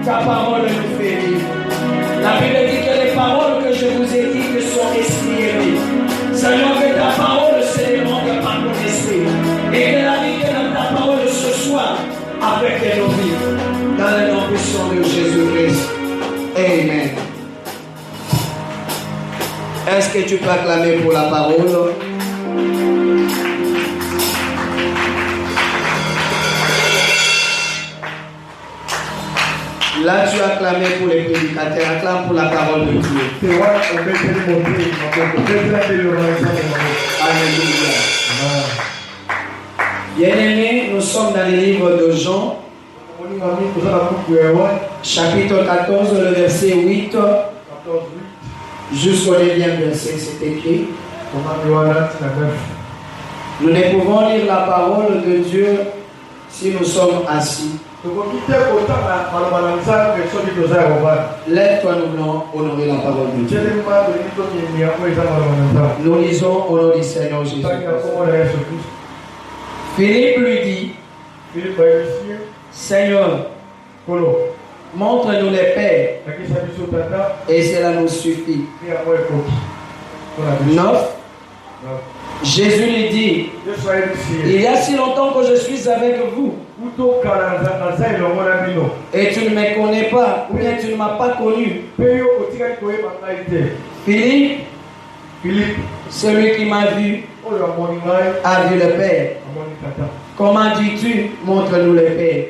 Ta parole nous fait vivre. La Bible dit que les paroles que je vous ai dites sont esprit et vie. Seigneur, que ta parole se démontre par mon esprit. Et que la vie que dans ta parole ce soir affecte nos vies. Dans le nom puissant de Jésus-Christ. Amen. Est-ce que tu peux acclamer pour la parole? Là, tu as acclamé pour les prédicateurs, acclame pour la parole de Dieu. Alléluia. Bien-aimés, nous sommes dans le livre de Jean, chapitre 14, le verset 8, jusqu'au 9e verset, c'est écrit. Nous ne pouvons lire la parole de Dieu si nous sommes assis. Lève-toi, nous voulons honorer la parole de Dieu. Nous lisons au nom du Seigneur Jésus. Philippe lui dit, Seigneur, montre-nous les pères, et cela nous suffit. 9. Jésus lui dit, il y a si longtemps que je suis avec vous, et tu ne me connais pas, ou bien tu ne m'as pas connu. Philippe, celui qui m'a vu, a vu le Père. Comment dis-tu, montre-nous le Père?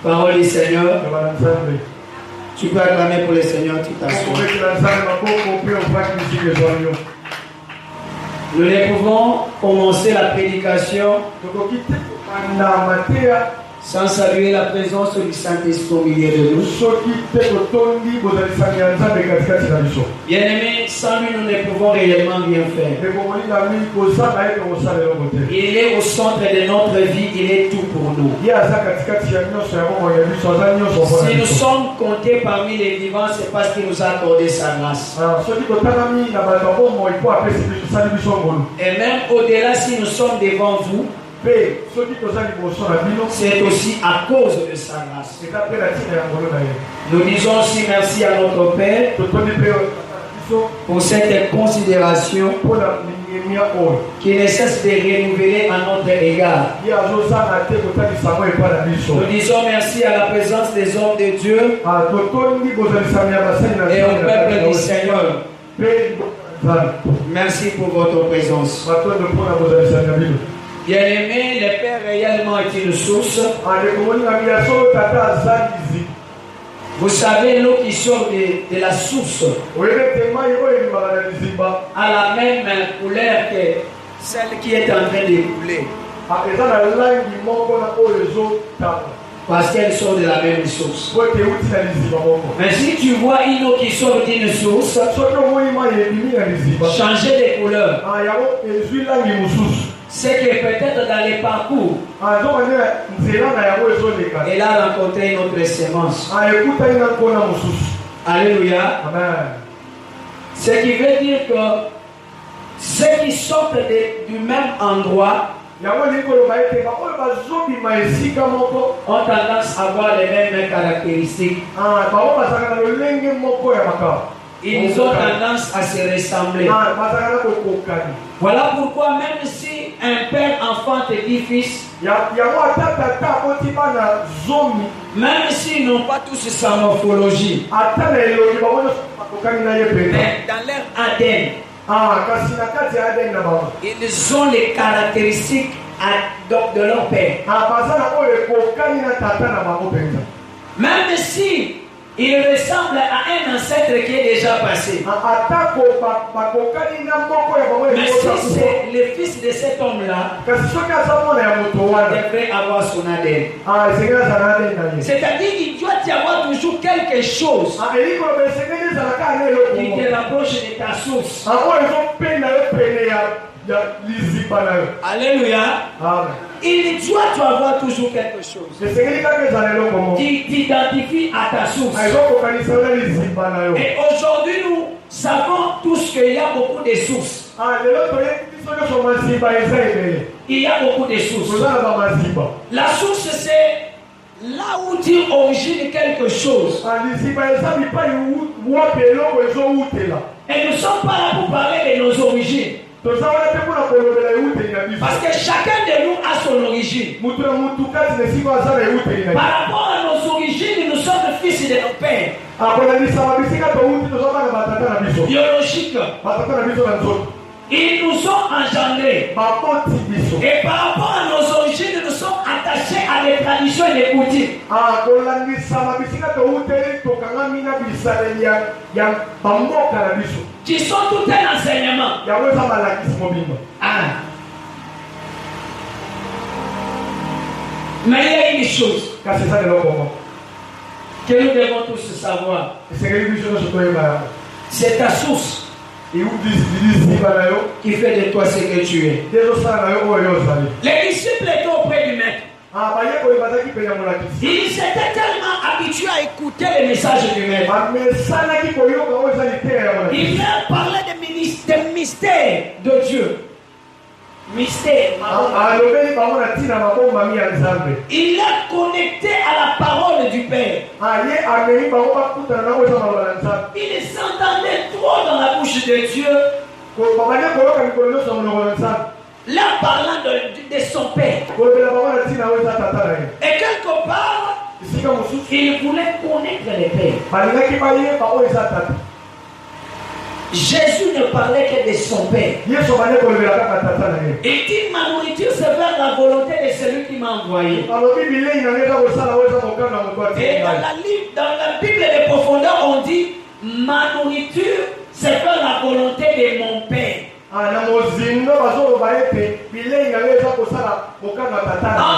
Parole du Seigneur. Tu peux acclamer pour le Seigneur, tu t'assois. Nous ne pouvons commencer la prédication sans saluer la présence du Saint-Esprit au milieu de nous. Bien-aimés, sans lui, nous ne pouvons réellement rien faire. Il est au centre de notre vie, il est tout pour nous. Si nous sommes comptés parmi les vivants, c'est parce qu'il nous a accordé sa grâce. Et même au-delà, si nous sommes devant vous, c'est aussi à cause de sa grâce. Nous disons aussi merci à notre Père pour cette considération qui ne cesse de renouveler à notre égard. Nous disons merci à la présence des hommes de Dieu et au peuple du Seigneur. Merci pour votre présence. Bien-aimé, le Père réellement est une source. Vous savez, l'eau qui sort de la source a la même couleur que celle qui est en train de couler. Parce qu'elle sort de la même source. Mais si tu vois une eau qui sort d'une source, changer de couleur, c'est que peut-être dans les parcours, elle a rencontré une autre sémence. Alléluia. Amen. Ce qui veut dire que ceux qui sortent du même endroit ont tendance à avoir les mêmes caractéristiques. Ils ont tendance à se ressembler. Voilà pourquoi même si un père enfante dit fils, même s'ils n'ont pas tous sa morphologie, mais dans leur ADN, ils ont les caractéristiques de leur père. Même si il ressemble à un ancêtre qui est déjà passé. Mais si c'est le fils de cet homme-là, il devrait avoir son ADN. C'est-à-dire qu'il doit y avoir toujours quelque chose qui te rapproche de ta source. Alléluia. Il doit avoir toujours quelque chose qui t'identifie à ta source. Et aujourd'hui, nous savons tous qu'il y a beaucoup de sources. Il y a beaucoup de sources. La source, c'est Là où tu origines quelque chose. Et nous ne sommes pas là pour parler de nos origines. Parce que chacun de nous a son origine. Par rapport à nos origines, nous sommes fils de nos pères. Biologiques. Ils nous ont engendrés. Et par rapport à nos origines, nous sommes attachés à des traditions et des coutumes. Qui sont tout un enseignement. Mais il y a une chose que nous devons tous savoir. C'est ta source qui fait de toi ce que tu es. Les disciples étaient auprès du maître. Ils étaient tellement habitués à écouter les messages du maître. Ils leur parlaient des mystères de Dieu. Mystère. Il est connecté à la parole du Père. Il s'entendait trop dans la bouche de Dieu. Là parlant de son Père. Et quelque part, il voulait connaître les Pères. Jésus ne parlait que de son Père. Il dit ma nourriture c'est vers la volonté de celui qui m'a envoyé. Et dans la Bible des profondeurs on dit ma nourriture c'est vers la volonté de mon Père. En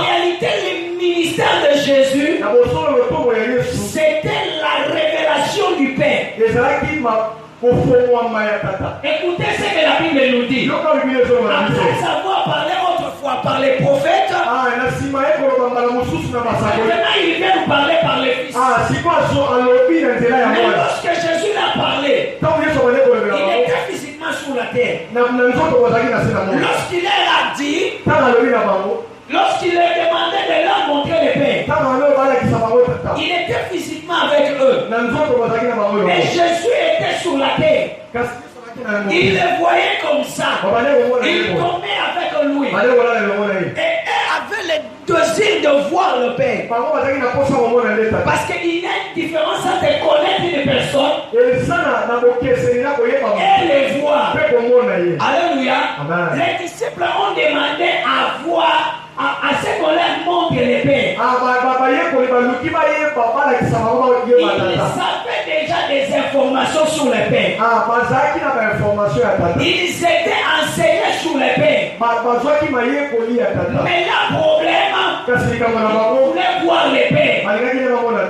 réalité, le ministère de Jésus, c'était la révélation du Père. Écoutez ce que la Bible nous dit. Après avoir parlé autrefois par les prophètes, maintenant il vient nous parler par les fils. Mais lorsque Jésus l'a parlé, il était physiquement sur la terre. Lorsqu'il leur a dit, lorsqu'il leur demandait de leur montrer le Père, il était physiquement avec eux. Et Jésus était sur la terre. Il les voyait comme ça. Il tombait avec lui. Et eux avaient le désir de voir le Père. Parce qu'il y a une différence entre connaître une personne et les voir. Alléluia. Les disciples ont demandé à voir, à ce qu'on leur montre les Pères. Ils savaient déjà des informations sur les Pères. Ils étaient enseignés sur les Pères. Mais le problème, ils voulaient voir les Pères.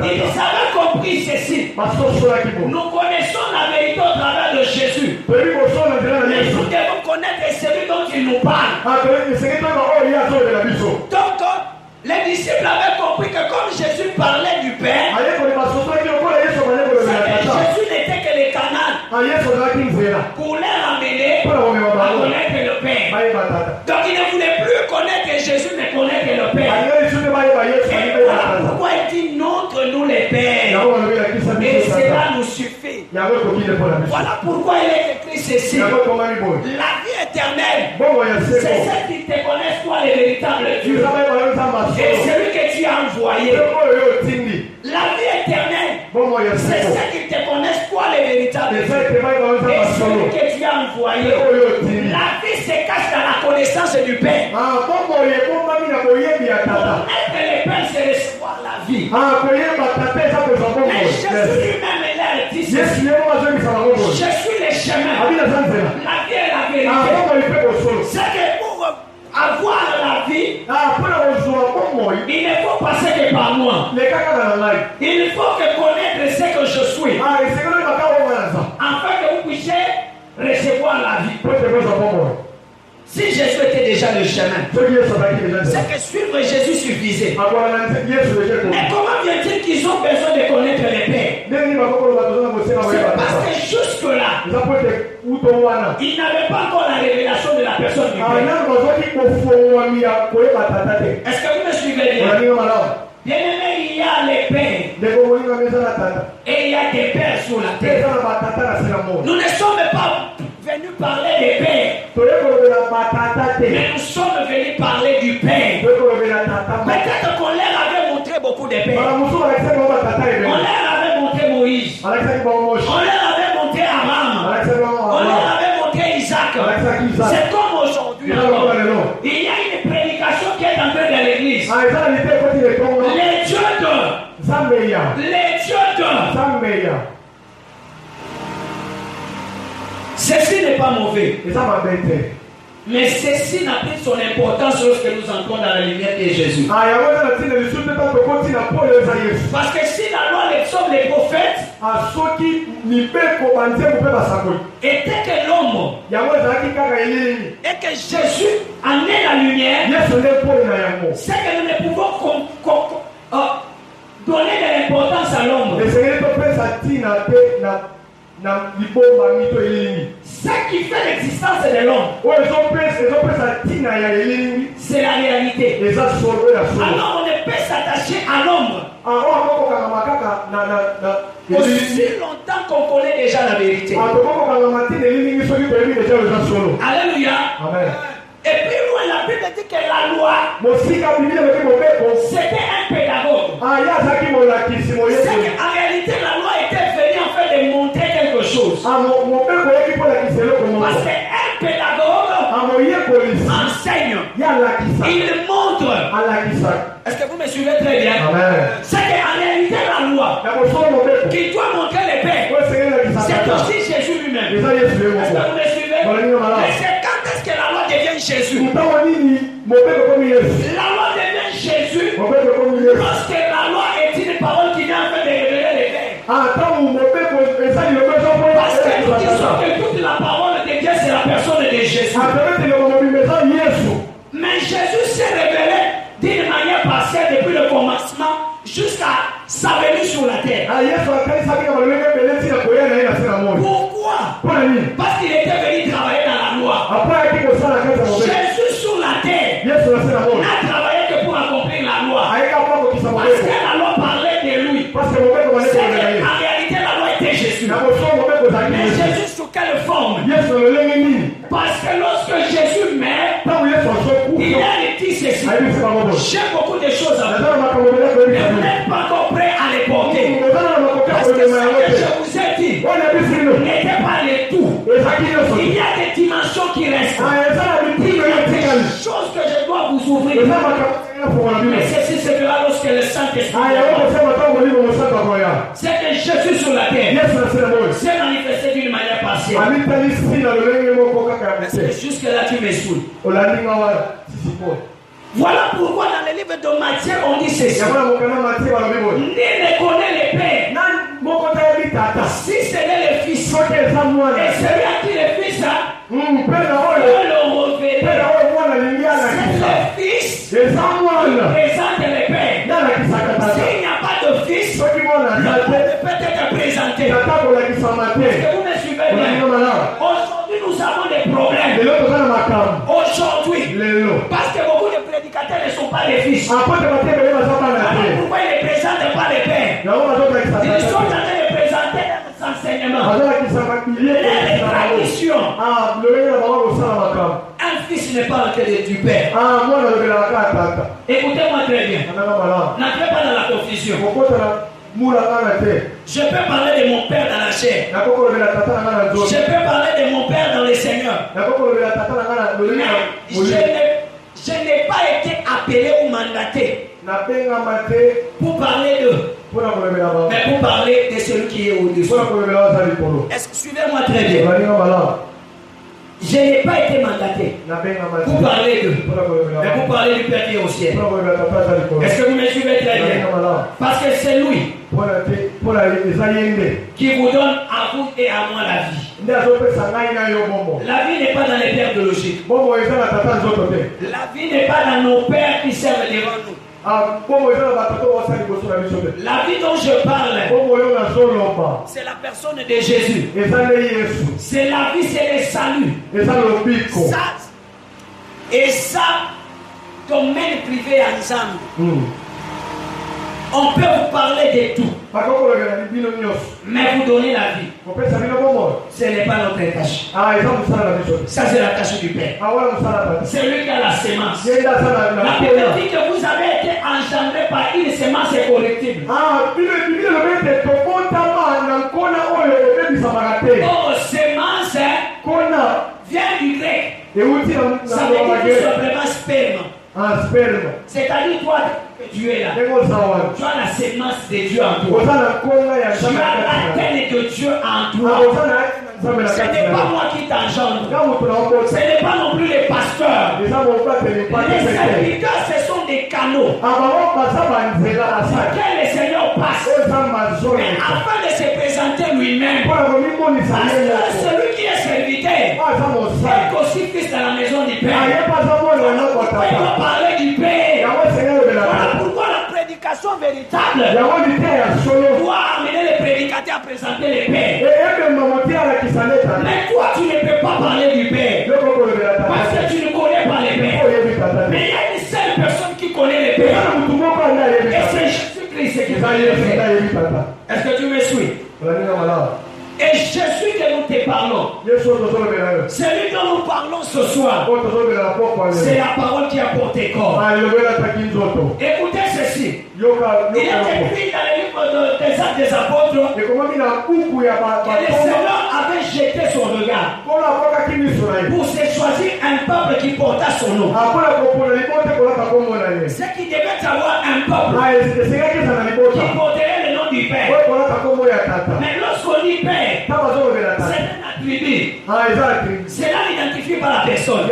Ils avaient compris ceci. Nous connaissons la vérité au travers de Jésus. Mais nous devons connaître celui dont il nous parle. Donc, les disciples avaient compris que comme Jésus parlait du Père, Jésus n'était que le canal pour les ramener à connaître le Père. Donc il ne voulait plus connaître Jésus, mais connaître le Père. Et voilà pourquoi il dit montre-nous les Pères. Et cela nous suffit. Voilà pourquoi il est écrit ceci. La vie éternelle, c'est celle qui te connaissent toi les véritables dieux. Et celui que tu as envoyé. La vie éternelle, c'est celle qui te connaissent toi les véritables dieux. Et celui que tu as envoyé. La vie se cache dans la connaissance du Père. Connaître le Père, c'est recevoir la vie. Mais Jésus lui-même est là et dit ceci. Je suis le chemin, la vie et la vérité. C'est que pour avoir la vie, il ne faut passer que par moi. Il faut que connaître ce que je suis, afin que vous puissiez recevoir la vie. Si Jésus était déjà le chemin, c'est que suivre Jésus suffisait. Mais comment vient-il qu'ils ont besoin de connaître les Pères? C'est parce que jusque-là, ils n'avaient pas encore la révélation de la personne du Père. Est-ce que vous me suivez bien? Bien-aimé, il y Et il y a des pères sur la terre. Nous ne sommes pas venus parler des pères, mais nous sommes venus parler du Père. Peut-être qu'on leur avait montré beaucoup de pères. On leur avait montré Moïse. On leur avait montré Abraham. On leur avait montré Isaac. C'est comme aujourd'hui. Il y a une prédication qui est en train dans l'église. Les dieux de. Ceci n'est pas mauvais. Mais ceci n'a plus son importance lorsque nous entrons dans la lumière de Jésus. Parce que si la loi, les hommes, les prophètes, était que l'homme et que Jésus en est la lumière, c'est que nous ne pouvons donner de l'importance à l'homme. Ce qui fait l'existence de l'homme, c'est la réalité. Alors on ne peut s'attacher à l'homme aussi longtemps qu'on connaît déjà la vérité. Alléluia. Amen. Et puis loin, la Bible dit que la loi, c'était un pédagogue. C'est qu'en réalité, la loi était venue en fait de montrer quelque chose. Parce qu'un pédagogue enseigne. Il montre. Est-ce que vous me suivez très bien? C'est qu'en réalité, la loi qui doit montrer les pères, c'est aussi Jésus lui-même. Est-ce que vous me suivez? Mais c'est quand est-ce que la loi devient Jésus? La loi devient Jésus lorsque la loi est une parole qui vient en fait de révéler les pères. Parce que nous disons que toute la parole de Dieu, c'est la personne de Jésus. Mais Jésus s'est révélé d'une manière partielle depuis le commencement jusqu'à sa venue sur la terre. Pourquoi? Parce qu'il était venu travailler dans la loi. Jésus sur la terre n'a travaillé que pour accomplir la loi. Parce que la loi parlait de lui. C'est qu'en réalité la loi était Jésus. Mais Jésus sous quelle forme? Parce que lorsque Jésus meurt, il a dit ceci. J'ai beaucoup de choses à vous, mais vous n'êtes pas encore prêt à les porter. Parce que ce que je vous ai dit n'était pas le tout. Il y a des dimensions qui restent. Il y a des choses que je dois vous ouvrir. Mais ceci se fera lorsque le Saint-Esprit c'est que Jésus sur la terre s'est manifesté d'une manière partielle. Mais jusque-là tu me saoules. Voilà pourquoi dans le livre de Matthieu on dit ceci. Nul ne connaît le Père si ce n'est le Fils. Et celui à qui le Fils peut le révéler. C'est le Fils qui présente le Père. S'il n'y a pas de Fils, le Père ne peut être présenté. Est-ce que vous me suivez bien? Aujourd'hui nous avons des problèmes. Aujourd'hui, parce que beaucoup de prédicateurs ne sont pas des fils. Alors pourquoi ils ne présentent pas les pères? Ils sont en train de présenter leurs enseignements, les traditions. Un fils n'est pas en train du père. Écoutez-moi très bien. N'entrez pas dans la confusion. Je peux parler de mon père dans la chair. Je peux parler de mon père dans le Seigneur. Je n'ai pas été appelé ou mandaté pour parler d'eux, mais pour parler de celui qui est au-dessus. Suivez-moi très bien. Je n'ai pas été mandaté pour parler d'eux, mais pour parler du Père qui est au ciel. Est-ce que vous me suivez très bien? Parce que c'est lui qui vous donne à vous et à moi la vie. La vie n'est pas dans les pères biologiques. La vie n'est pas dans nos pères qui servent devant nous. La vie dont je parle, c'est la personne de Jésus. C'est la vie, c'est le salut. Ça, et ça, domaine privé ensemble. On peut vous parler de tout, mais vous donner la vie, ce n'est pas notre tâche. Ça, c'est la tâche du Père. C'est lui qui a la semence. La Bible dit que vous avez été engendré par une semence correctible. Oh, semence vient du grec. Ça veut dire tout simplement sperme. C'est-à-dire toi, tu es là. Tu as la semence de Dieu en toi. Tu as la tête de Dieu en toi. Ce n'est pas moi qui t'engendre. Ce n'est pas non plus les pasteurs. Les serviteurs, ce sont des canaux. Que le Seigneur passe. Mais afin de se présenter lui-même. Parce que celui qui est serviteur est aussi fils dans la maison du Père. Il doit parler du Père. Voilà pourquoi la prédication véritable doit amener les prédicateurs à présenter le Père. Mais toi, tu ne peux pas parler du Père parce que tu ne connais pas le Père. Mais il y a une seule personne qui connaît le Père. Et c'est Jésus-Christ qui va le faire. Est-ce que tu me suis? Et Jésus que nous te parlons, celui dont nous parlons ce soir, c'est la parole qui a porté corps. Écoutez ceci. Il est écrit dans le livre des Actes des Apôtres que le Seigneur avait jeté son regard pour se choisir un peuple qui porta son nom. C'est qu'il devait avoir un peuple qui porterait le nom du Père. Mais lorsqu'on dit Père, c'est un attribut. C'est là identifié par la personne.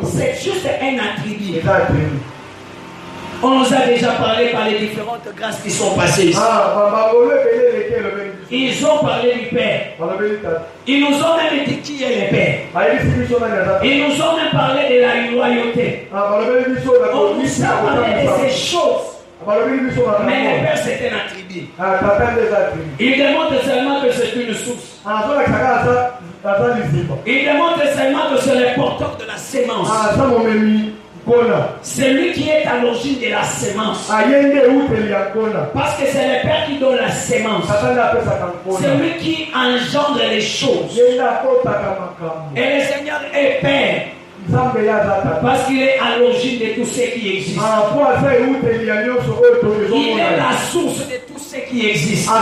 C'est juste un attribut. On nous a déjà parlé par les différentes grâces qui sont passées ici. Ils ont parlé du Père. Ils nous ont même dit qui est le Père. Ils nous ont même parlé de la loyauté. On nous a parlé de ces choses. Mais le Père, c'est un attribut. Il démontre seulement que c'est une source. Il démontre seulement que c'est le porteur de la sémence. C'est lui qui est à l'origine de la sémence. Parce que c'est le Père qui donne la sémence. C'est lui qui engendre les choses. Et le Seigneur est Père. Parce qu'il est à l'origine de tout ce qui existe. Il est la source de tout ce qui existe. Tout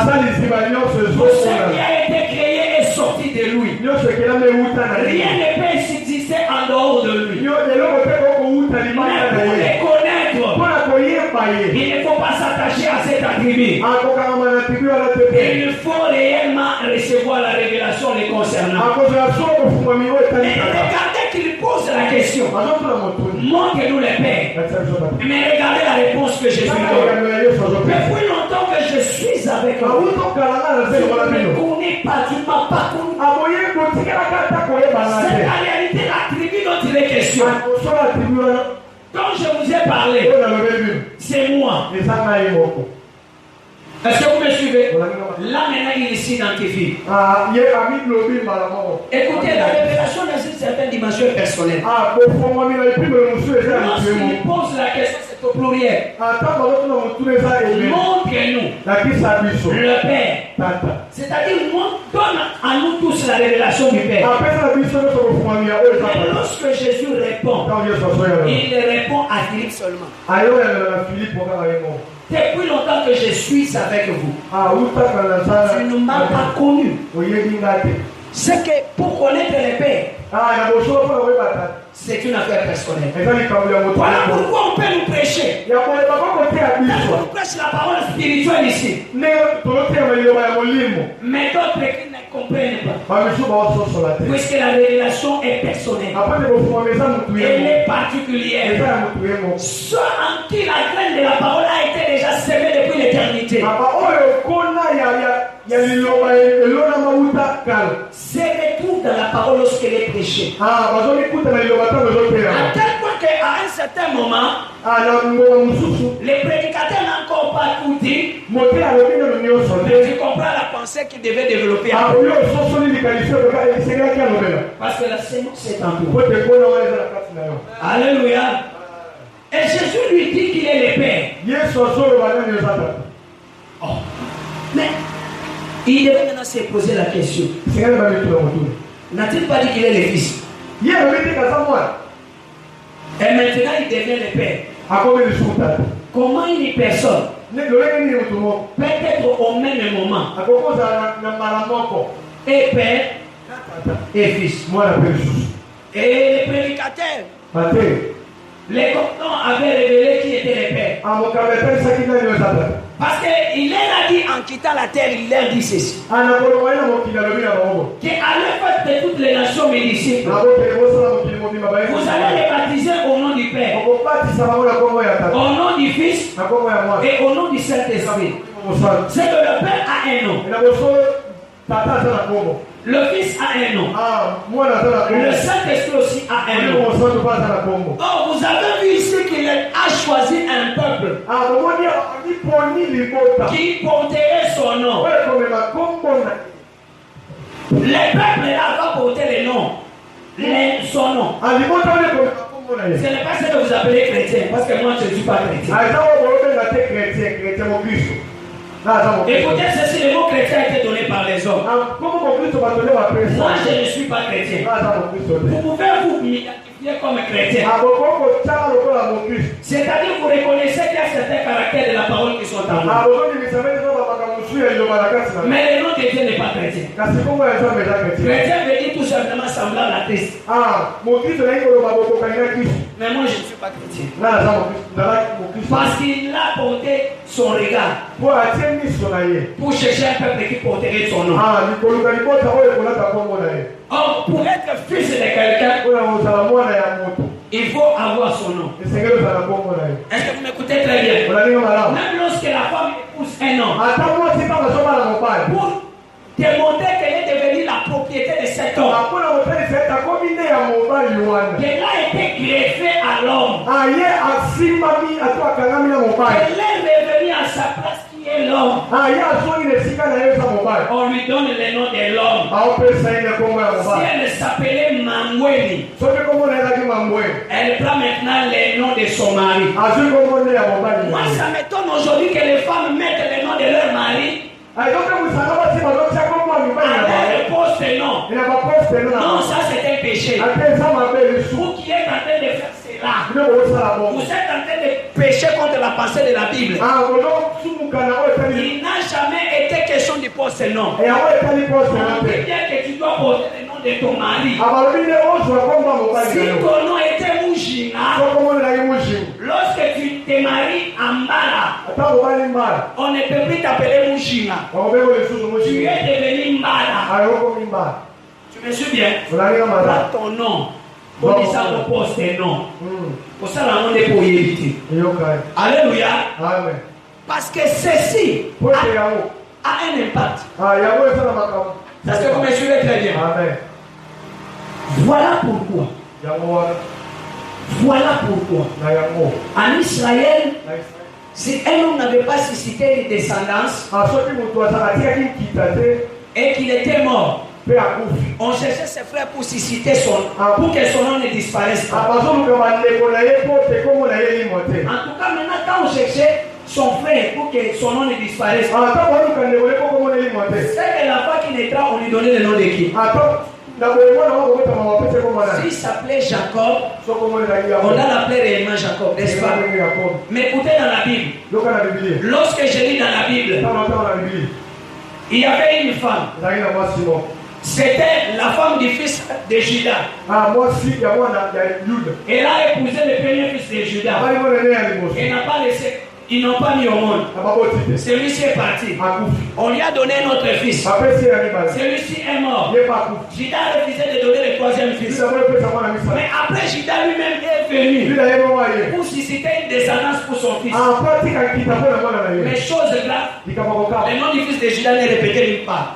ce qui a été créé est sorti de lui. Rien ne peut exister en dehors de lui. Mais pour les connaître, il ne faut pas s'attacher à cet attribut. Il faut réellement recevoir la révélation les concernant. Mais regardez qu'il pose la question. Montre-nous les pères. Mais regardez la réponse que Jésus donne. Depuis longtemps que je suis avec vous, je ne me connais pas, tu ne m'as pas connu. C'est la réalité, l'attribut dont il est question. Quand je vous ai parlé, c'est moi. Est-ce que vous me suivez? Là maintenant il s'identifie. Écoutez, la révélation dans une certaine dimension personnelle. Lorsqu'il pose la question, c'est au pluriel. Montre-nous le Père. C'est-à-dire, donne à nous tous la révélation du Père. Et lorsque Jésus répond, il répond à Philippe seulement. Depuis longtemps que je suis avec vous, tu ne m'as pas connu. C'est que pour connaître le Père, c'est une affaire personnelle. Voilà pourquoi on peut nous prêcher. On nous prêche la parole spirituelle ici. Mais d'autres qui ne comprennent pas. Puisque la révélation est personnelle. Elle est particulière. Ceux en qui la graine de la parole a été déjà semée depuis l'éternité. C'est retrouve dans la parole lorsqu'elle est prêchée. À tel point qu'à un certain moment, les prédicateurs n'ont encore pas tout dit. Mais tu comprends la pensée qu'ils devaient développer. Parce que la sémence est en toi. Alléluia. Et Jésus lui dit qu'il est le Père. Oh. Mais il devait maintenant se poser la question. N'a-t-il pas dit qu'il est le Fils? Et maintenant il devient le Père. Comment une personne peut-être au même moment et Père et Fils? Et le prédicateur, les comptants avaient révélé qui était le Père. Parce qu'il leur a dit en quittant la terre, il leur dit ceci. Qu'à l'effet de toutes les nations mes disciples, vous allez les baptiser au nom du Père, au nom du Fils et au nom du Saint-Esprit. C'est que le Père a un nom. Le Fils a un nom. Le Saint-Esprit aussi a un nom. Oh, vous avez vu ici qu'il a choisi un peuple qui porterait son nom. Les peuples là vont porter le nom. Son nom. Ce n'est pas ce que vous appelez chrétien, parce que moi je ne suis pas chrétien. Écoutez ceci, le mot chrétien a été donné par les hommes. Moi je ne suis pas chrétien. Vous pouvez vous identifier comme chrétien. C'est-à-dire que vous reconnaissez qu'il y a certains caractères de la parole qui sont en vous. Mais le nom de Dieu n'est pas chrétien. Chrétien veut dire tout simplement semblable à Christ. Mais moi je ne suis pas chrétien. Parce qu'il a porté son regard pour chercher un peuple qui porterait son nom. Or, pour être fils de quelqu'un, il faut avoir son nom. Est-ce que vous m'écoutez très bien? Même lorsque la femme épouse un homme, pour démontrer qu'elle est devenue la propriété de cet homme, qu'elle a été greffée à l'homme, qu'elle est revenue à sa place qui est l'homme. On lui donne le nom de l'homme. Si elle s'appelait Mamoueli, elle prend maintenant le nom de son mari. Moi ça m'étonne aujourd'hui que les femmes mettent le nom de leur mari. Avec poste non. Non, ça c'est un péché. Vous qui êtes en train de faire cela, vous êtes en train de pécher contre la pensée de la Bible. Il n'a jamais été question du poste non. On dit bien que tu dois porter le nom de ton mari. Si ton nom était Moujina, lorsque tu te maries en Mbala, on ne peut plus t'appeler Moujina. Tu es devenu Mbala. Tu me suis bien? Prends ton nom. Pour ça, on poste non. Pour ça, on est pour y éviter. Alléluia. Parce que ceci a un impact. Est-ce que vous me suivez très bien? Voilà pourquoi. Voilà pourquoi. En Israël, si un homme n'avait pas suscité une descendance et qu'il était mort, on cherchait ses frères pour susciter pour que son nom ne disparaisse pas. En tout cas, maintenant, quand on cherchait son frère pour que son nom ne disparaisse pas, c'est que la fois qu'il naîtra, on lui donnait le nom de qui? S'il s'appelait Jacob, on a l'appelé réellement Jacob, n'est-ce pas? Mais écoutez dans la Bible, lorsque je lis dans la Bible, il y avait une femme. C'était la femme du fils de Judas. Elle a épousé le premier fils de Judas. Elle n'a pas laissé. Ils n'ont pas mis au monde. Celui-ci est parti. On lui a donné un autre fils. Celui-ci est mort. Judas a refusé de donner le troisième fils. Mais après, Judas lui-même est venu pour susciter une descendance pour son fils. Mais chose grave, le nom du fils de Judas n'est répété nulle part.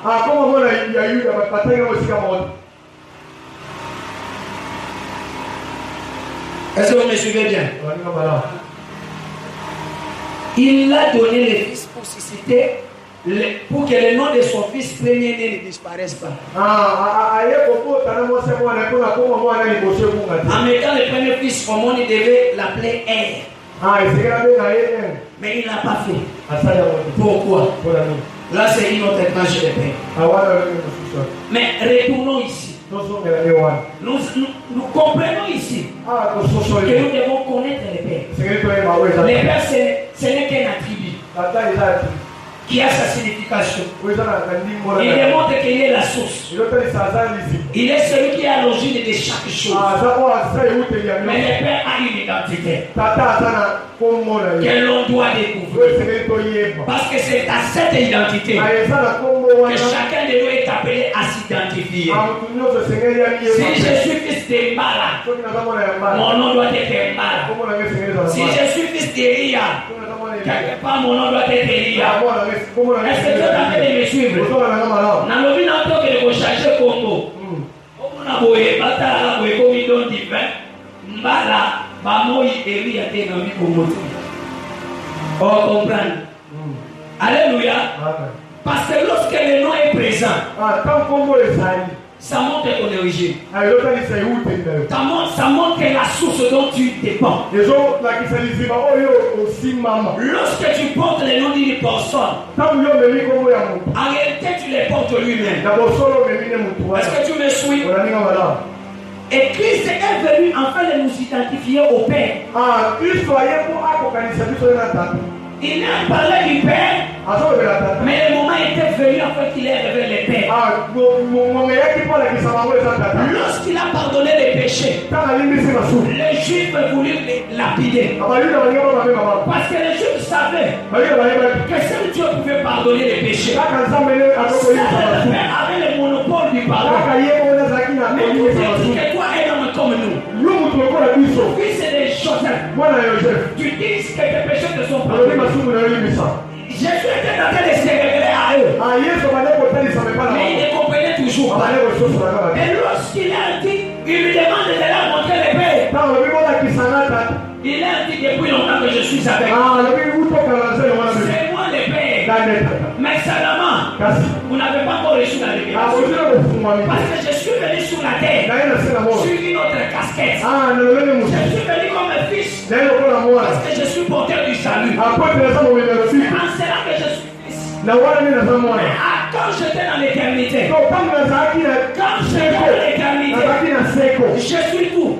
Est-ce que vous me suivez bien? Il a donné le fils pour susciter pour que le nom de son fils premier-né ne disparaisse pas. En mettant le premier fils au monde, il devait l'appeler mais il ne l'a pas fait. Pourquoi? Là, c'est une autre tranche de paix. Mais retournons ici. Nous comprenons ici que nous devons connaître les pères. Les pères, ce n'est qu'un attribut qui a sa signification. Il démontre qu'il est la source. Il est celui qui est à l'origine de chaque chose. Mais le Père a une identité que l'on doit découvrir. Parce que c'est à cette identité que chacun de nous est appelé à s'identifier. Si je suis fils de Mbala, mon nom doit être Mbala. Si je suis fils de Ria, quelque part mon nom doit être Ria. Est-ce que tu es en train de me suivre? Dans le but d'entendre que je cherche Congo. On a beau battre avec le don divin. Mbala, Bamoy et Ria étaient dans le Congo. On comprend. Alléluia. Parce que lorsque le nom est présent, ça montre ton origine. Ça montre la source dont tu dépends. Lorsque tu portes le nom d'une personne, en réalité tu les portes lui-même. Est-ce que tu me suis? Et Christ est venu afin de nous identifier au Père. Il a parlé du Père, mais le moment était venu afin qu'il ait révélé le Père. Lorsqu'il a pardonné les péchés, les Juifs voulaient les lapider. Parce que les Juifs savaient que seul Dieu pouvait pardonner les péchés. Seul le Père avait le monopole du pardon. Mais vous dites que toi, un homme comme nous, fils de Joseph, tu dis que tes péchés te sont pardonnés. Jésus était en train de se révéler à eux. Mais il ne comprenait toujours pas. Et lorsqu'il a dit, il lui demande de leur montrer les pères. Il a dit depuis longtemps que je suis avec. C'est moi le Père. Mais seulement, vous n'avez pas encore reçu la révélation. Parce que je suis venu sur la terre sur une autre casquette. Je suis venu comme un fils. Parce que je suis porteur du salut. C'est en cela que je suis fils. Mais quand j'étais dans l'éternité, je suis tout.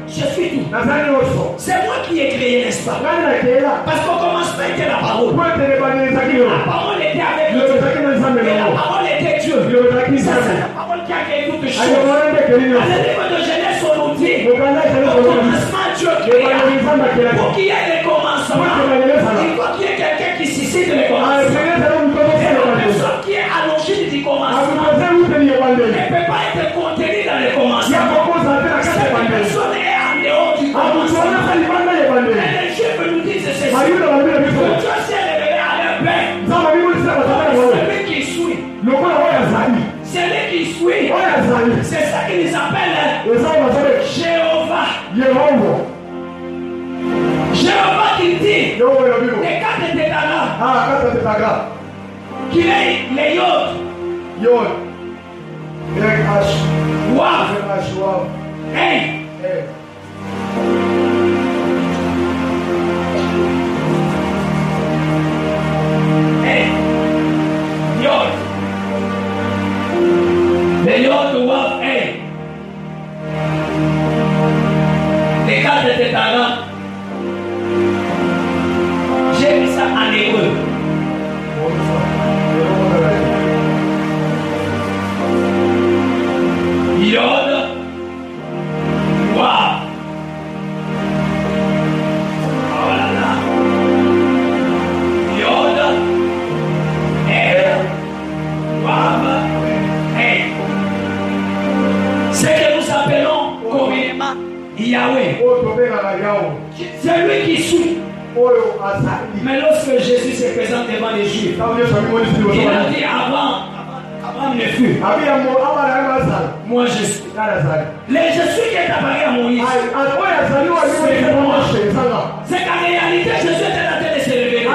Je suis tout. C'est moi qui ai créé, n'est-ce pas? Parce qu'au commencement était la parole. La parole était avec Dieu. Et la parole était Dieu. C'est la parole qui a créé toutes choses. À le livre de Genèse, on nous dit au commencement, Dieu créa. Pour qu'il y ait des commencements, il faut qu'il y ait quelqu'un qui suscite les commencements. Et la personne qui est à l'origine du commencement ne peut pas être contenue dans les commencements. Cette personne est en dehors du commencement. Et les Juifs nous disent ceci. Que Dieu s'est révélé à leur Père. Celui qui suit. Celui qui suit. C'est ça qu'ils appellent Jéhovah. Jéhovah qui dit les quatre tétanas qu'il est les Yod. Wav. Hey. Yod. Les Yod, Wav, hey. Les quatre tétanas. J'ai mis ça en hébreu. Yod, Wav. Oh là là. Yod, Wav, Hey. Ce que nous appelons communément Yahweh. C'est lui qui suit. Mais lorsque Jésus se présente devant les Juifs, il a dit avant ne fut. Moi je suis. Les je suis qui est apparu à Moïse. C'est qu'en réalité Jésus était en train de se révéler.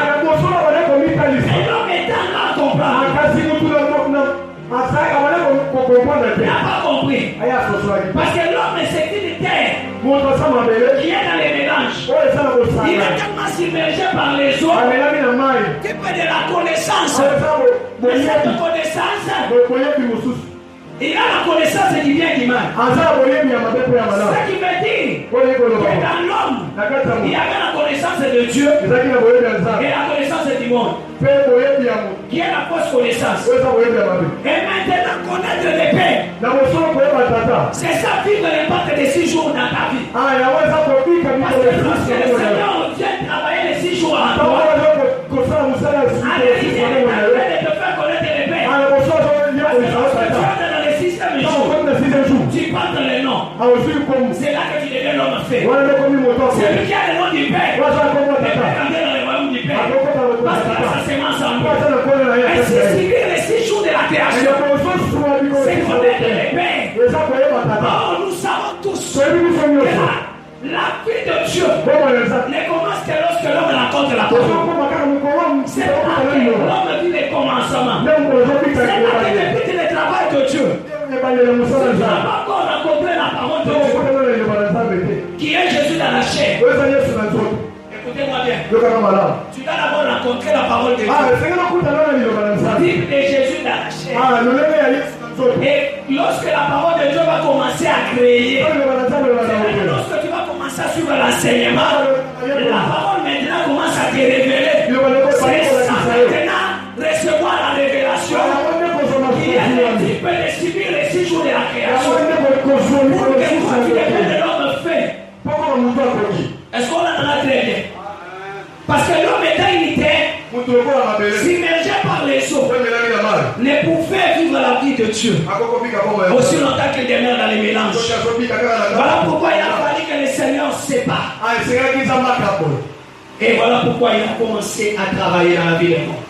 Parce que l'homme, c'est une terre qui est dans les mélanges. Il est tellement submergé par les eaux qu'il peut de la connaissance. Mais cette connaissance, il a la connaissance du bien et du mal. Ce qui veut dire que dans l'homme, il y avait la connaissance de Dieu et la connaissance du monde, qui est la fausse connaissance. Et maintenant, connaître le Père, c'est ça, vivre l'impact des 6 jours dans ta vie. Parce que lorsque le Seigneur vient travailler les 6 jours en toi, il est en train de te faire connaître le Père. Parce que lorsque tu es dans les 6e jour, tu parles dans les noms. C'est là que tu deviens l'homme fait. C'est lui qui a le nom du Père. Le Père dans le royaume du Père. Parce que sa sémence en nous. Ainsi, subir les 6 jours de la création, c'est connaître le Père. Oh, nous savons tous que la vie de Dieu ne commence que lorsque l'homme rencontre la parole. C'est là que l'homme vit les commencements. C'est là qu'il débute le travail de Dieu. Tu n'as pas encore rencontré la parole de Dieu, qui est Jésus dans la chair. Écoutez-moi bien. Tu dois d'abord rencontrer la parole de Dieu. Vive de Jésus dans la chair. Et lorsque la parole de Dieu va commencer à créer, lorsque tu vas commencer à suivre l'enseignement, la parole maintenant commence à te révéler. C'est ça maintenant, recevoir la révélation qui est tu peux les subir les 6 jours de la création. Pour que tu deviennes l'homme fait. Est-ce qu'on entend très bien? Parce que l'homme étant unitaire, s'immergé par les eaux, ne pouvait vivre la vie de Dieu aussi longtemps qu'il demeure dans les mélanges. Voilà pourquoi il a fallu que le Seigneur se sépare. Et voilà pourquoi il a commencé à travailler dans la vie de l'homme.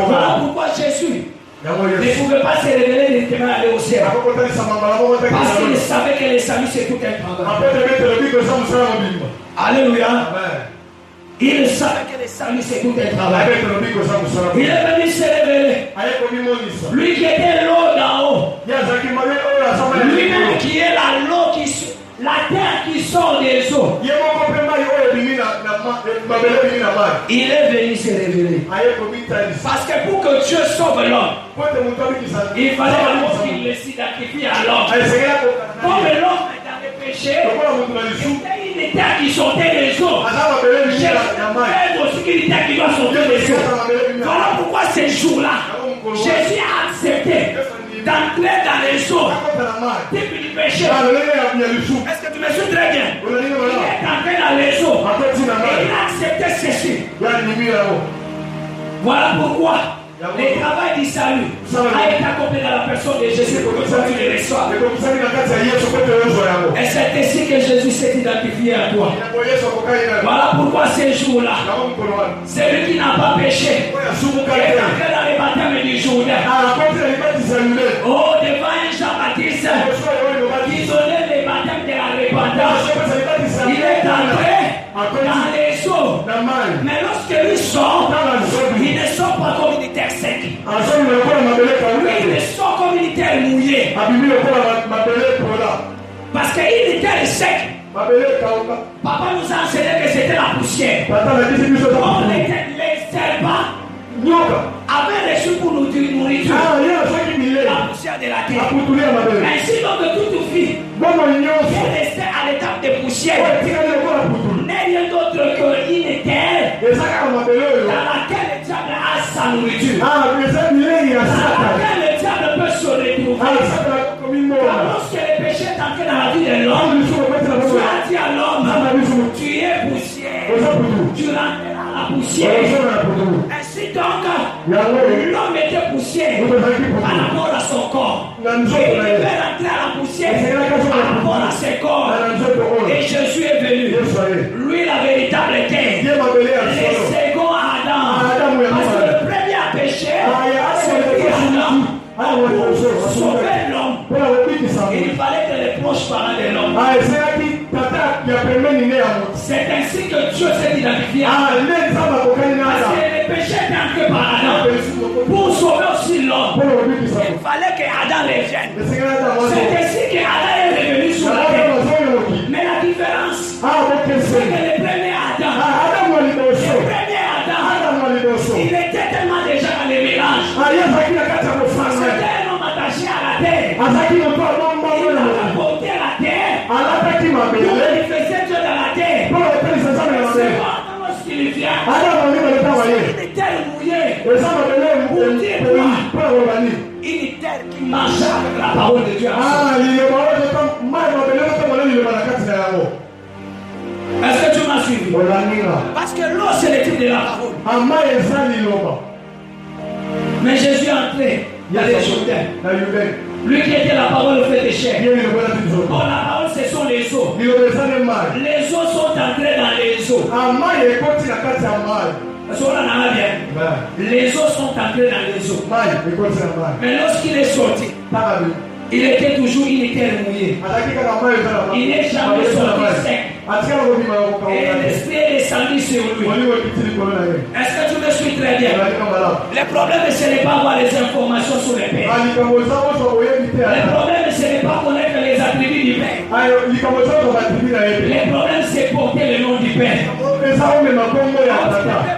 Voilà pourquoi Jésus ne pouvait pas se révéler directement aller au ciel. Parce qu'il savait que le salut c'est tout un travail. Alléluia. Il savait que le salut c'est tout un travail. Il est venu se révéler. Lui qui était l'eau d'en haut. Lui-même qui est la terre qui sort des eaux. Il est venu se révéler. Parce que pour que Dieu sauve l'homme, il fallait d'abord qu'il le s'identifie à l'homme. Comme l'homme est dans le péché, c'était une terre qui sortait des eaux. C'est aussi une terre qui doit sortir des eaux. Voilà pourquoi ces jours-là, Jésus a accepté d'entrer dans les eaux. Depuis le péché. Est-ce que tu me suis très bien? Il est entré dans les eaux. Et il a accepté ceci. Voilà pourquoi le travail du salut a été accompli dans la personne de Jésus pour que toi tu le reçoives. Et c'est ainsi que Jésus s'est identifié à toi. Voilà pourquoi ces jours-là, celui qui n'a pas péché est entré dans les baptêmes du Jourdain. Oh, devant un Jean-Baptiste qui donnait les baptêmes de la repentance, il est entré dans les eaux. Mais lorsque lui sort, il ne sort pas comme une terre sec. Lui, il sort comme une terre mouillée. Parce qu'une terre sec, papa nous a enseigné que c'était la poussière. Comme les serpents avaient reçu pour nous nourriture la poussière de la terre. Ainsi donc toute vie qui est restée à l'étape de poussière n'est rien d'autre qu'une terre dans laquelle le diable a sa nourriture. Dans laquelle le diable peut se retrouver. Lorsque le péché est entré dans la vie de l'homme, tu as dit à l'homme, tu es poussière. Tu rentreras à la poussière. Ainsi donc, l'homme était poussière par rapport à son corps. Et il devait rentrer à la poussière par rapport à ses corps. Et Jésus est venu. Lui, la véritable terre. Le second Adam. Parce que le premier a péché, celui Adam. Pour sauver l'homme, il fallait que les proches parents de l'homme. C'est ainsi que Dieu s'est identifié. Parce que le péché est entré par Adam. Pour sauver aussi l'homme, il fallait que Adam revienne. C'est ainsi que Adam est revenu sur la terre. Mais la différence, c'est que le premier Adam, il était tellement déjà dans les mélanges. C'était un homme attaché à la terre. Il a apporté la terre. Pour manifester Dieu dans la terre. C'est bon, lorsqu'il vient, une terre mouillée. Pour dire quoi? Une terre qui marche avec la parole de Dieu. Est-ce que tu m'as suivi? Parce que l'eau c'est le type de la parole. Mais Jésus est entré dans les Jourdains. Lui qui était la parole fait des chair. Oh, la parole ce sont les eaux. Les eaux sont entrées dans les eaux. Les eaux sont entrées dans les eaux. Mais lorsqu'il est sorti, il était toujours une terre mouillée. Il n'est jamais sorti sec. Et l'esprit est descendu sur lui. Est-ce que tu me suis très bien? Le problème, ce n'est pas avoir les informations sur le Père. Le problème, ce n'est pas connaître les attributs du Père. Le problème, c'est porter le nom du Père. Tu peux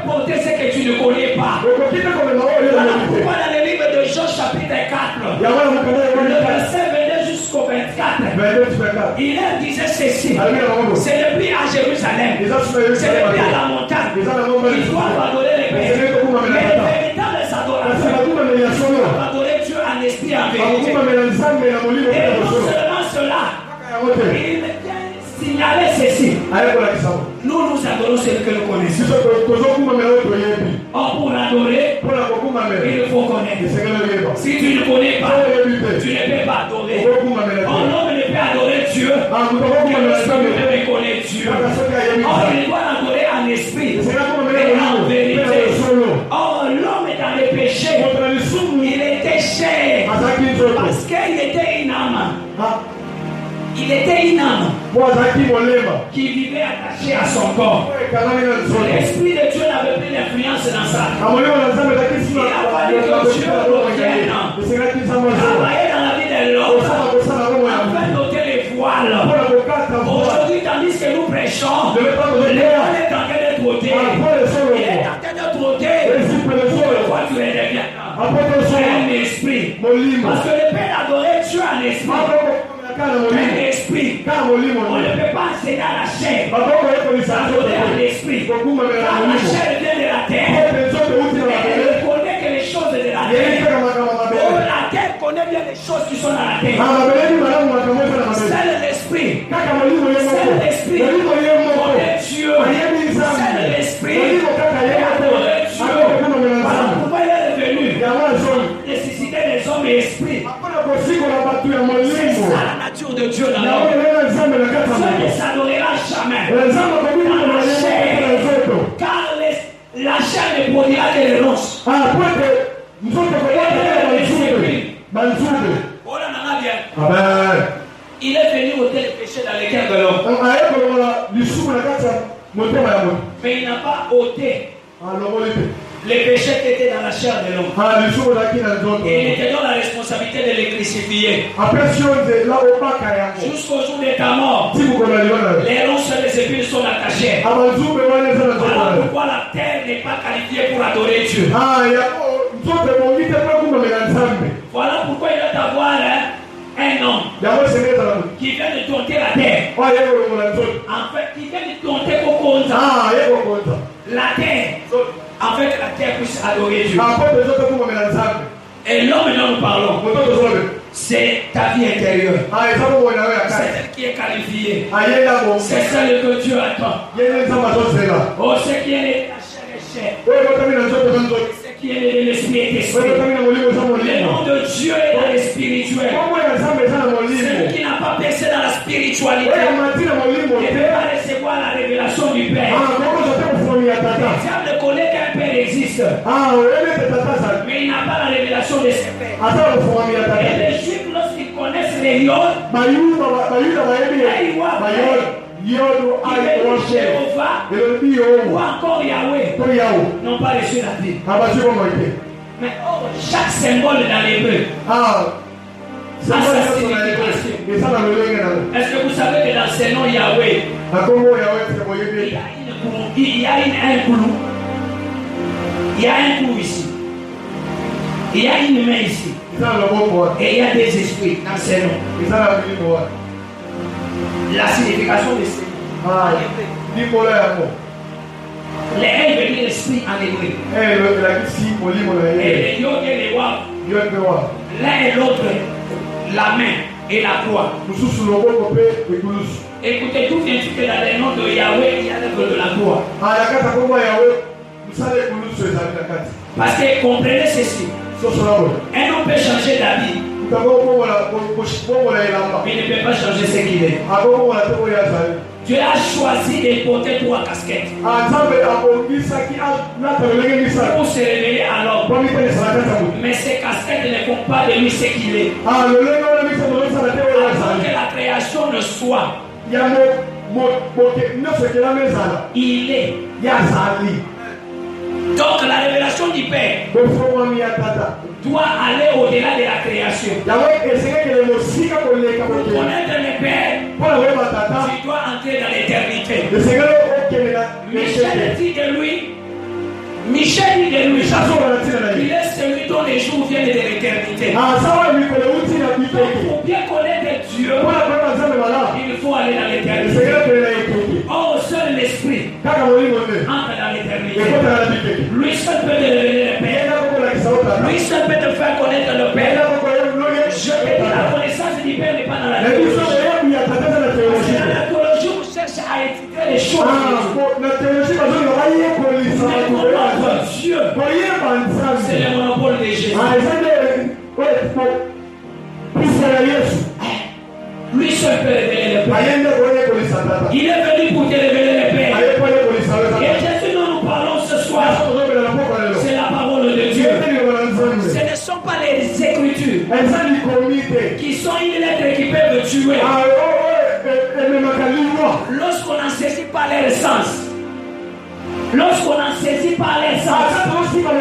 porter ce que tu ne connais pas. Voilà pourquoi dans le livre de Jean chapitre 4, le verset 22 jusqu'au 24, il disait ceci. C'est depuis à Jérusalem, c'est depuis à la montagne, ils doivent adorer le Père. Mais les véritables adorateurs doivent adorer Dieu en esprit en vérité. Et non seulement cela, il signalait ceci. Nous adorons celui que nous connaissons. Or, pour adorer, il faut connaître. Si tu ne connais pas, tu ne peux pas adorer. Or, l'homme ne peut adorer Dieu que lorsqu'il ne connaît Dieu. Or, il doit adorer en esprit et en vérité. Or, l'homme est dans le péché. Il était cher parce qu'il était une âme. Il était une âme qui vivait attaché à son corps. L'Esprit de Dieu n'avait plus d'influence dans sa vie. Il a fallu que Dieu revienne travailler dans la vie de l'homme afin d'ôter les voiles. Aujourd'hui, tandis que nous prêchons, le voile est en train d'être ôté. Il est en train d'être ôté pour que toi tu redeviennes un esprit. Parce que le Père adorait Dieu en esprit. Un esprit. On ne peut pas enseigner à la chair. Adorer à l'esprit. Car la chair vient de la terre. Et elle ne connaît que les choses de la terre. Oh, la terre connaît bien les choses qui sont dans la terre. C'est l'esprit. C'est l'esprit. Connaît Dieu. C'est l'esprit. Et adorer Dieu. Voilà pourquoi il est revenu. Nécessité des hommes et esprits. C'est ça la nature de Dieu dans l'homme. Dieu ne s'adorera jamais dans la chair. Car la chair ne produira que les ronces. Il est venu ôter les péchés dans les cœurs de l'homme. Mais il n'a pas ôté les péchés qui étaient dans la chair de l'homme. Et il était dans la responsabilité de les crucifier. Jusqu'au jour de ta mort, les ronces et les épines sont attachées. Voilà pourquoi la terre n'est pas qualifiée pour adorer Dieu. Voilà pourquoi il doit avoir un homme qui vient de dompter la terre. En fait, qui vient de dompter Kokonza. La terre. En fait, la terre puisse adorer Dieu. Et l'homme dont nous parlons, c'est ta vie intérieure. C'est elle qui est qualifiée. C'est celle que Dieu attend. Oh, ce qui est la chair est chair. Ce qui est l'esprit est esprit. Le nom de Dieu est dans le spirituel. Celui qui n'a pas percé dans la spiritualité ne peut pas recevoir la révélation du Père. Le diable connaît qu'un Père existe. Mais il n'a pas la révélation de ses pères. Et les Juifs, lorsqu'ils connaissent les Yod, il est Jéhovah ou encore Yahweh, n'ont pas reçu la vie. Mais chaque symbole dans l'hébreu. Est-ce que vous savez que dans ce nom Yahweh, il y a un clou. Il y a un clou ici. Il y a une main ici. Et il y a des esprits dans ce nom. La signification de ce nom. Les L veut dire l'esprit en hébreu. Et les Yod et les Wav. L'un et l'autre, la main et la croix. Écoutez, tout vient que dans le nom de Yahweh, il y a l'œuvre de la croix. Parce que comprenez ceci. Un homme peut changer d'habit. Il ne peut pas changer ce qu'il est. Dieu a choisi de porter trois casquettes pour se révéler à l'homme. Mais ces casquettes ne font pas de lui ce qu'il est. Avant que la création ne soit, il est. Donc la révélation du Père doit aller au-delà de la création. Pour connaître le Père, tu dois entrer dans l'éternité. Michel dit de lui, il est celui dont les jours viennent de l'éternité. Pour bien connaître Dieu, il faut aller dans l'éternité. Or, seul l'Esprit entre dans l'éternité. Lui seul peut te révéler le Père. Lui seul peut te faire connaître le Père. Je te dis, la connaissance du Père n'est pas dans la théologie. Dans la théologie, on cherche à étudier les choses. Dieu, c'est le monopole de Jésus. Lui seul peut révéler le Père. Il est venu pour te révéler le Père. Et Jésus dont nous parlons ce soir, c'est la parole de Dieu. Ce ne sont pas les Écritures qui sont une lettre qui peuvent tuer. Lorsqu'on n'en saisit pas leur sens. Lorsqu'on n'en saisit pas les sens. Parce que dans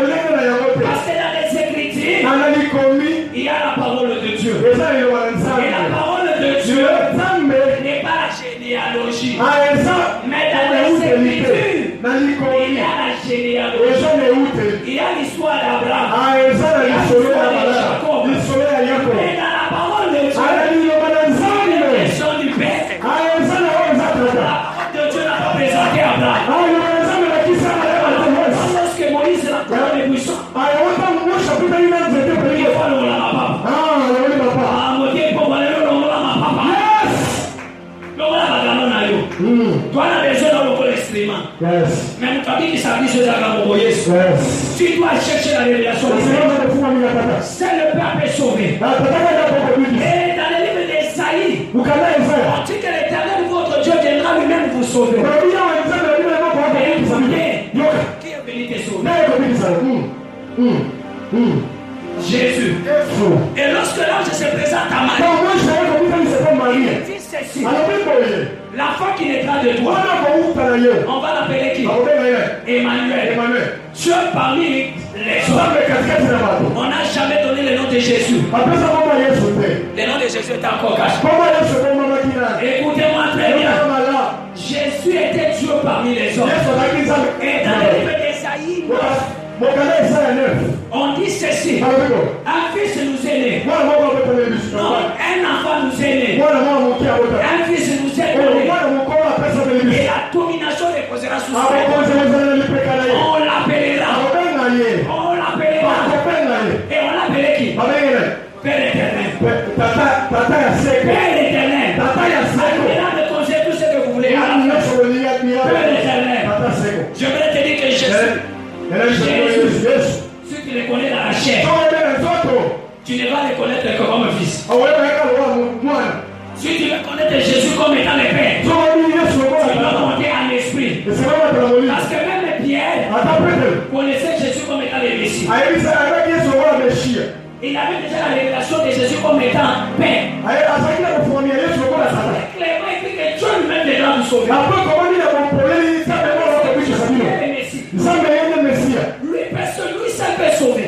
les Écritures, il y a la parole de Dieu. Et la parole de Dieu n'est pas la généalogie. Mais dans les Écritures, il y a la généalogie. Il y a l'histoire d'Abraham. Il y a l'histoire de Jacob. Et dans la parole de Dieu, il y a la question du Père. La parole de Dieu n'a pas présenté Abraham. Lorsque Moïse l'a trouvé les buissons, il faut le la papa. Toi, la besoin dans le corps extrêmement. Mais mon ami qui s'habille sur la gamme, tu dois chercher la révélation. C'est le Père peut sauver. Et dans le livre d'Esaïe, on dit que l'Éternel, votre Dieu, viendra lui-même vous sauver. Qui est venu te sauver? Jésus. Et lorsque l'ange se présente à Marie, il dit ceci: la femme qui naîtra de toi, on va l'appeler qui? Emmanuel. Dieu parmi les hommes. On n'a jamais donné le nom de Jésus. Le nom de Jésus est encore caché. Écoutez-moi très bien. Jésus était Dieu parmi les hommes. Et dans le livre d'Esaïe, on dit ceci: un fils nous est né. Non, un enfant nous est né. Un fils nous est donné. Et la domination reposera sur lui. On l'appellera. Et on l'appelait qui? Père éternel. Père éternel. Maintenant de conseiller tout ce que vous voulez. Père éternel. Je voudrais te dire que Jésus, si tu le connais dans la chair, tu ne vas le connaître que comme un fils. Si tu veux connaître Jésus comme étant le Père, tu dois monter en esprit. Parce que même Pierre connaissait Jésus comme étant le Messie. Il avait déjà la révélation de Jésus comme étant Père. Clairement écrit que Dieu lui-même devra nous sauver. Lui, personne, lui seul peut sauver.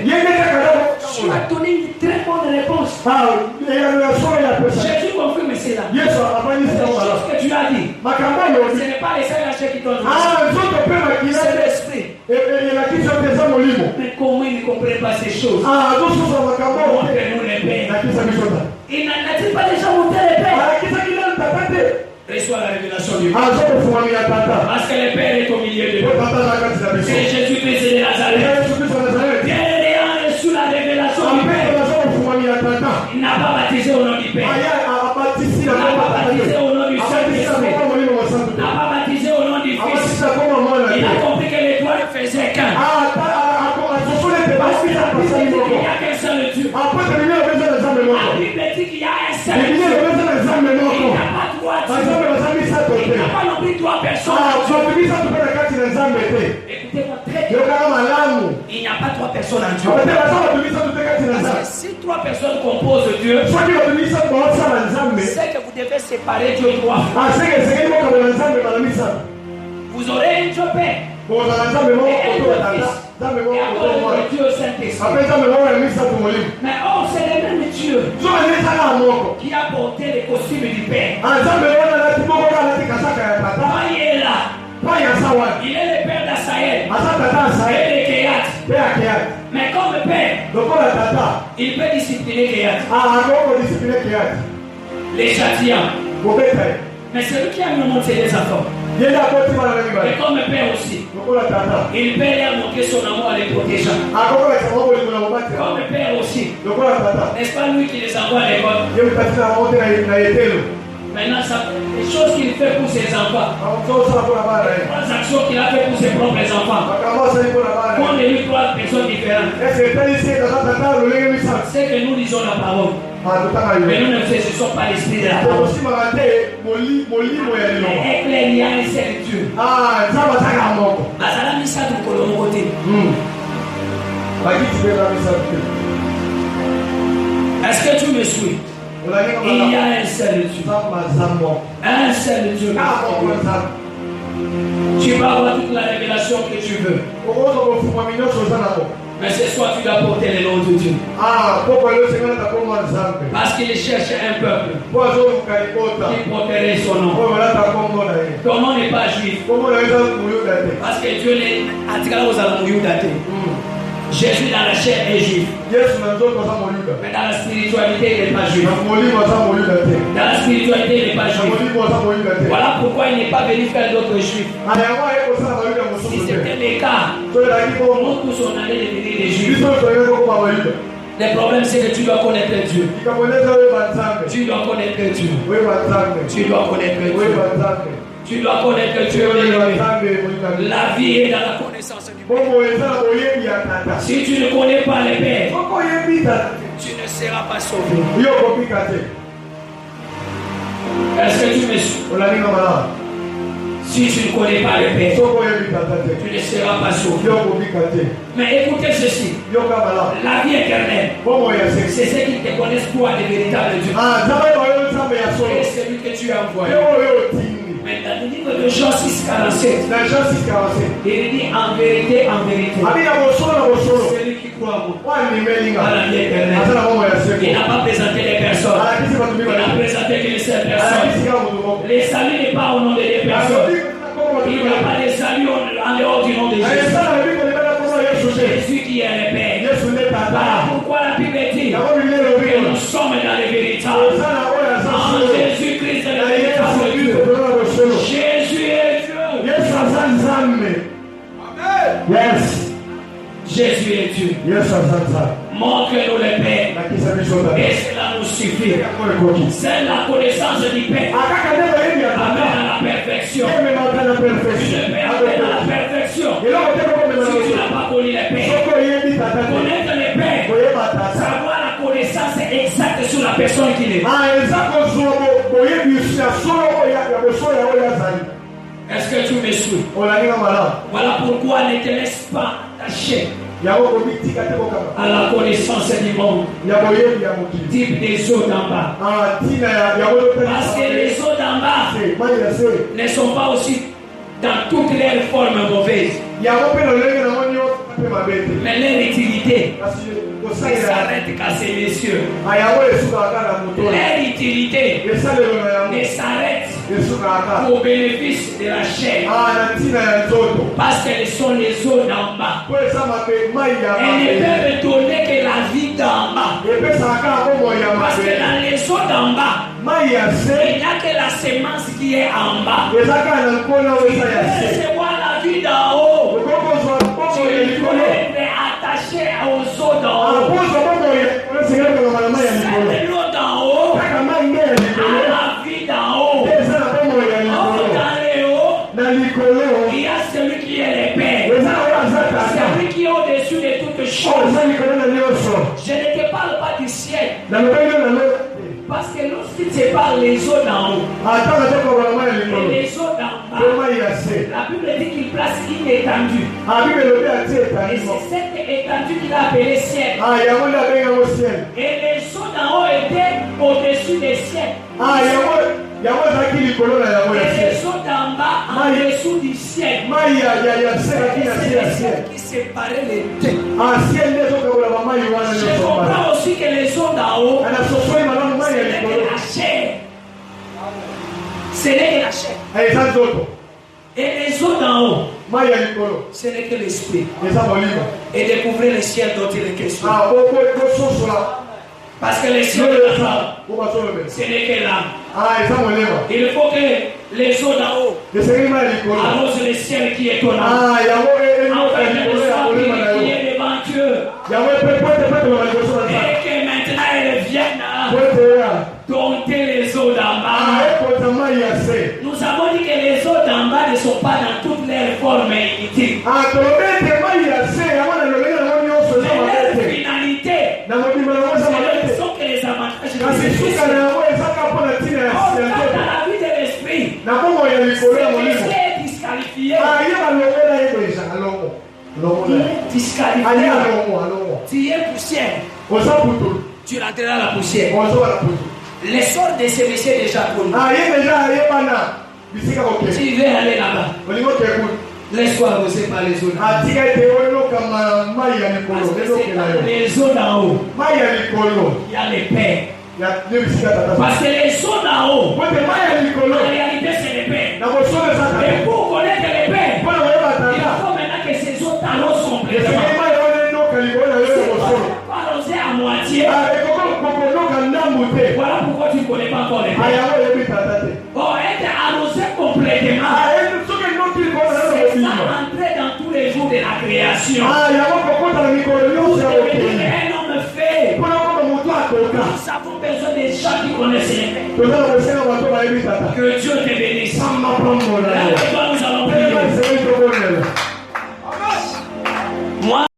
pas les sages qui t'ont c'est l'esprit. Mais comment ils ne comprennent pas ces choses? Montre-nous les pères. Il n'a-t-il pas déjà montré les pères? Reçois la révélation du Père. Parce que le Père est au milieu de nous. C'est Jésus-Christ de Nazareth. Bien ayant reçu la révélation du Père, il n'a pas baptisé au nom du Père. Il n'a pas baptisé au nom du Saint-Esprit. Il n'a pas baptisé au nom du Fils. Il a compris que les doigts ne faisaient qu'un. Parce qu'il a dit qu'il n'y a qu'un seul Dieu. La Bible dit qu'il y a un seul Dieu. Il n'a pas trois dieux. Il n'a pas non plus trois personnes. Écoutez-moi très bien. Il n'y a pas trois personnes en Dieu. Parce que si trois personnes composent Dieu, c'est que vous devez séparer Dieu trois fois. Vous aurez un Dieu Père. Et un Dieu Fils. Et encore le Dieu Saint-Esprit. Mais or, c'est le même Dieu qui a porté les costumes du Père. Quand il est là, il est le Père d'Asaël et de Kéat. Mais comme Père, il peut discipliner Kéat, les châtiens. Mais c'est lui qui a nous montré les enfants. Et comme Père aussi, il peut leur montrer son amour en les protégeant. Comme Père aussi, n'est-ce pas lui qui les envoie à l'école? Maintenant, les choses qu'il fait pour ses enfants, les actions qu'il a fait pour ses propres enfants, qu'on est lui trois personnes différentes. C'est que nous lisons la parole. Mais nous ne saisissons pas l'esprit de la parole. Et il y a un seul Dieu. Est-ce que tu me suis? Il y a un seul Dieu. Un seul Dieu. Tu vas avoir toute la révélation que tu veux. Mais ce soir, tu dois porter le nom de Dieu. Parce qu'il cherche un peuple qui porterait son nom. Ton nom n'est pas juif. Parce que Dieu n'est attiré aux Amouyoudaté. Jésus dans la chair est juif. Mais dans la spiritualité, il n'est pas juif. Dans la spiritualité, il n'est pas juif. Voilà pourquoi il n'est pas venu faire d'autres juifs. Si c'était le cas, nous tous on allait devenir des juifs. Le problème c'est que tu dois connaître Dieu. Tu dois connaître Dieu. Tu dois connaître Dieu. Tu dois connaître Dieu. La vie est dans la connaissance du Père. Si tu ne connais pas le Père, tu ne seras pas sauvé. Est-ce que tu me suis? Si tu ne connais pas le Père, tu ne seras pas sauvé. Mais écoutez ceci. La vie éternelle, c'est ce qui te connaissent toi, le véritable Dieu. Et celui que tu as envoyé. Mais dans le livre de Jean 6,47, il dit en vérité, celui qui croit en moi, à la vie éternelle. Il n'a pas présenté les personnes. Il n'a présenté qu'une seule personne. Le salut n'est pas au nom de deux personnes. Il n'y a pas de salut en dehors du nom de Jésus. Jésus qui est le Père. Voilà pourquoi la Bible dit que nous sommes dans le véritable. En Jésus-Christ est le véritable Dieu. Jésus est Dieu. Yes. Jésus est Dieu. Montre-nous le Père. Et cela nous suffit. C'est la connaissance du Père. Amène à la perfection. Tu ne peux amener à la perfection. Si tu n'as pas connu le Père. Connaître le Père. Savoir la connaissance exacte sur la personne qu'il est. Est-ce que tu me suis? Voilà pourquoi ne te laisse pas attacher à la connaissance du monde, type des eaux d'en bas. Parce que les eaux d'en bas ne sont pas aussi dans toutes leurs formes mauvaises. Mais leur utilité ne s'arrête qu'à ces messieurs. Leur utilité ne s'arrête au bénéfice de la chair. Parce qu'elles sont les eaux d'en bas. Elles ne peuvent donner que la vie d'en bas. Parce que dans les eaux d'en bas, il n'y a que la semence qui est en bas. Tu peux recevoir la vie d'en haut. Tu es attaché aux eaux d'en haut. C'est l'eau d'en haut à la vie d'en haut. Dans les hauts, il y a celui qui est le Père. Celui qui est au-dessus de toutes choses. Je ne te parle pas du ciel. Parce que lorsqu'il te parle les eaux d'en haut et les eaux d'en bas, la Bible dit qu'il place une étendue. Et c'est cette étendue qu'il a appelée ciel. Et les eaux d'en haut étaient au-dessus des ciels. Et les eaux d'en bas en dessous du ciel. C'est le ciel qui séparait les deux. Je comprends aussi que les eaux d'en haut, ce n'est que la chair. Ce n'est que la chair. Et les eaux d'en haut, ce n'est que l'esprit. Et découvrir le ciel dont il est question. Parce que les cieux de la femme, ce n'est que l'âme. Il faut que les eaux d'en haut arrosent le ciel qui est ton âme. Afin que le soir qui est devant Dieu. Et que maintenant elles viennent dompter les eaux d'en bas. Nous avons dit que les eaux d'en bas ne sont pas dans toutes leurs formes et unités. Mais leur finalité, ce sont que les avantages de l'esprit. Dans la vie de l'esprit, l'esprit est disqualifié. Il est disqualifié. Tu es poussière. Tu rentreras la poussière. Les sorts de ces messieurs déjà connus. Tu veux aller là-bas. Laisse-toi arroser par les eaux. Les eaux d'en haut. Il y a les pères. Parce que les eaux d'en haut, en réalité, c'est les pères. Et pour connaître les pères, il faut maintenant que ces eaux t'arrosent complètement. Pas arroser à moitié. Voilà pourquoi tu ne connais pas encore les pères. Pour être arrosé complètement, c'est ça entrer dans tous les jours de la création. Pour devenir un homme fait. Nous avons besoin des gens qui connaissent les pères. Que Dieu te bénisse. Là, nous allons prier. Moi,